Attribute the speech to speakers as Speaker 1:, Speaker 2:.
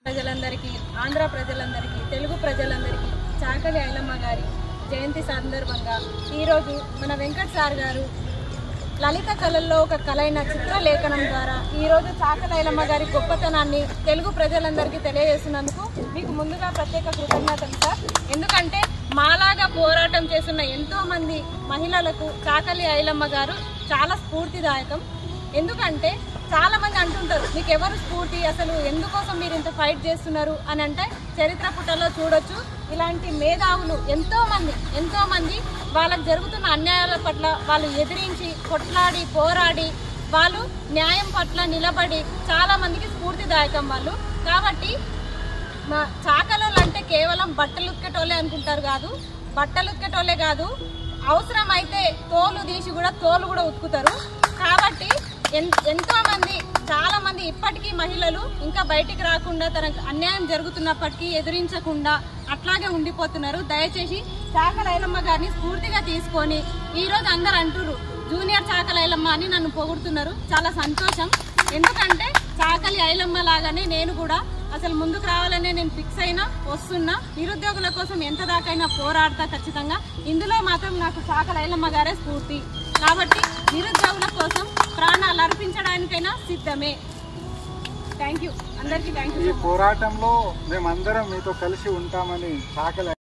Speaker 1: ప్రజలందరికీ, ఆంధ్ర ప్రజలందరికీ, తెలుగు ప్రజలందరికీ చాకలి ఐలమ్మ గారి జయంతి సందర్భంగా ఈరోజు మన వెంకట్ సార్ గారు లలిత కళల్లో ఒక కళైన చిత్రలేఖనం ద్వారా ఈరోజు చాకలి ఐలమ్మ గారి గొప్పతనాన్ని తెలుగు ప్రజలందరికీ తెలియజేస్తున్నందుకు మీకు ముందుగా ప్రత్యేక కృతజ్ఞతలు సార్. ఎందుకంటే మాలాగా పోరాటం చేస్తున్న ఎంతోమంది మహిళలకు చాకలి ఐలమ్మ గారు చాలా స్ఫూర్తిదాయకం. ఎందుకంటే చాలా మంది అంటుంటారు, మీకు ఎవరు స్ఫూర్తి, అసలు ఎందుకోసం మీరు ఇంత ఫైట్ చేస్తున్నారు అని అంటే చరిత్ర పుటలో చూడొచ్చు. ఇలాంటి మేధావులు ఎంతోమంది వాళ్ళకు జరుగుతున్న అన్యాయాల పట్ల వాళ్ళు ఎదిరించి కొట్లాడి పోరాడి వాళ్ళు న్యాయం పట్ల నిలబడి చాలా మందికి స్ఫూర్తిదాయకం వాళ్ళు. కాబట్టి మా చాకలోళ్ళు అంటే కేవలం బట్టలు ఉతికేటోళ్ళే అనుకుంటారు కాదు, బట్టలు ఉతికేటోళ్ళే కాదు, అవసరమైతే తోలు తీసి కూడా తోలు కూడా ఉతుకుతారు. కాబట్టి చాలా మంది ఇప్పటికీ మహిళలు ఇంకా బయటికి రాకుండా తనకు అన్యాయం జరుగుతున్నప్పటికీ ఎదిరించకుండా అట్లాగే ఉండిపోతున్నారు. దయచేసి చాకలి ఐలమ్మ గారిని స్ఫూర్తిగా తీసుకొని ఈరోజు అందరు అంటున్నారు జూనియర్ చాకలి ఐలమ్మ అని నన్ను పొగుడుతున్నారు. చాలా సంతోషం. ఎందుకంటే చాకలి ఐలమ్మ లాగానే నేను కూడా అసలు ముందుకు రావాలనే నేను ఫిక్స్ అయినా వస్తున్నా. నిరుద్యోగుల కోసం ఎంత దాకైనా పోరాడతా ఖచ్చితంగా. ఇందులో మాత్రం నాకు చాకలి ఐలమ్మ గారే స్ఫూర్తి. కాబట్టి నిరుద్యోగుల కోసం ప్రాణాలు అర్పించడానికైనా సిద్ధమే. థ్యాంక్ యూ అందరికీ. Thank you.
Speaker 2: ఈ పోరాటంలో మేమందరం మీతో కలిసి ఉంటామని చాకలి